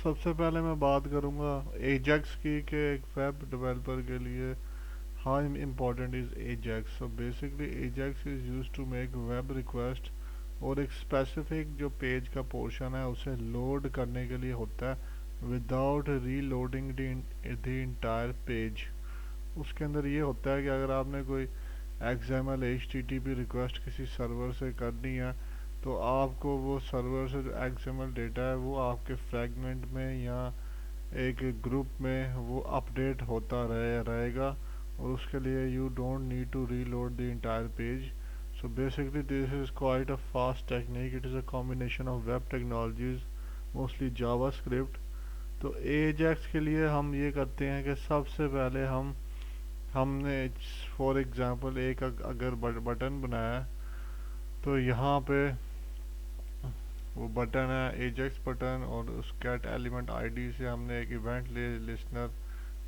سب سے پہلے میں بات کروں گا ایجیکس کی کہ ایک ویب ڈیولپر کے لیے how important is AJAX. So basically AJAX is use to make web request اور ایک اسپیسیفک جو پیج کا پورشن ہے اسے لوڈ کرنے کے لیے ہوتا ہے without reloading the entire page. اس کے اندر یہ ہوتا ہے کہ اگر آپ نے کوئی X M L H T T P request کسی سرور سے کرنی ہے تو آپ کو وہ سرور سے جو ایکس ایم ایل ڈیٹا ہے وہ آپ کے فریگمنٹ میں یا ایک گروپ میں وہ اپڈیٹ ہوتا رہے گا اور اس کے لیے you don't need to reload the entire page. So basically this is quite a fast technique. It is a combination of web technologies, mostly JavaScript. تو AJAX کے لیے ہم یہ کرتے ہیں کہ سب سے پہلے ہم نے فور ایگزامپل ایک اگر بٹن بنایا تو یہاں پہ وہ بٹن ہے ایجیکس بٹن اور اس گیٹ ایلیمنٹ آئی ڈی سے ہم نے ایک ایونٹ لسنر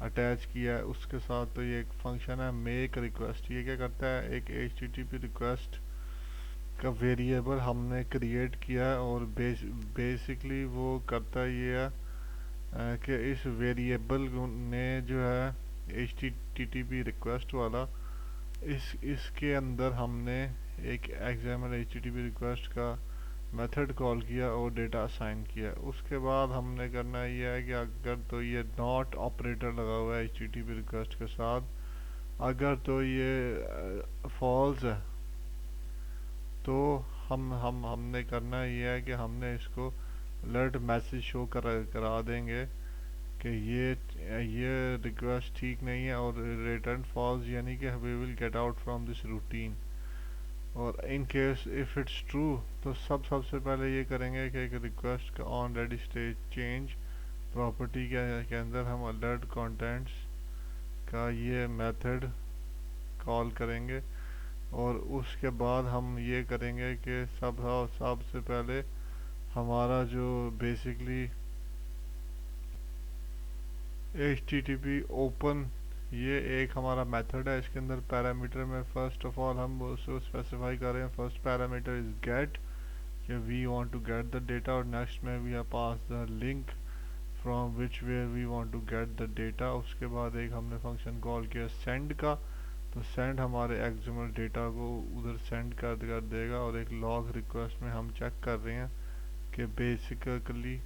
اٹیچ کیا ہے اس کے ساتھ. تو یہ ایک فنکشن ہے میک ریکویسٹ. یہ کیا کرتا ہے ایک H T T P request کا ویریبل ہم نے کریٹ کیا ہے اور بیسکلی وہ کرتا یہ ہے کہ اس ویریبل نے جو ہے H T T P request والا اس کے اندر ہم نے ایک example H T T P request کا میتھڈ کال کیا اور ڈیٹا اسائن کیا. اس کے بعد ہم نے کرنا یہ ہے کہ اگر تو یہ ناٹ آپریٹر لگا ہوا ہے H T T P request کے ساتھ, اگر تو یہ فالس ہے تو ہم نے کرنا یہ ہے کہ ہم نے اس کو الرٹ میسج شو کرا دیں گے کہ یہ ریکویسٹ ٹھیک نہیں ہے اور ریٹرن فالس یعنی کہ we will get out from this routine. اور in case if it's true تو سب سے پہلے یہ کریں گے کہ ایک ریکویسٹ کا آن ریڈی اسٹیج چینج پراپرٹی کے اندر ہم الرٹ کانٹینٹس کا یہ میتھڈ کال کریں گے اور اس کے بعد ہم یہ کریں گے کہ سب سے پہلے ہمارا جو basically H T T P open یہ ایک ہمارا میتھڈ ہے. اس کے اندر پیرامیٹر میں فرسٹ آف آل ہم اس کو اسپیسیفائی کر رہے ہیں فرسٹ پیرامیٹر از گیٹ کہ we want to get the data اور نیکسٹ میں we have pass the link from which where we want to get the data. اس کے بعد ایک ہم نے فنکشن کال کیا سینڈ کا تو سینڈ ہمارے ایکزامل ڈیٹا کو ادھر سینڈ کر دے گا اور ایک لاگ ریکویسٹ میں ہم چیک کر رہے ہیں کہ بیسیکلی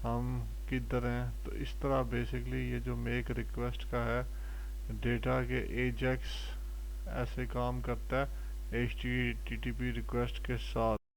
ہم کدھر ہیں. تو اس طرح بیسکلی یہ جو میک ریکویسٹ کا ہے ڈیٹا کے ایجیکس ایسے کام کرتا ہے H T T P request کے ساتھ.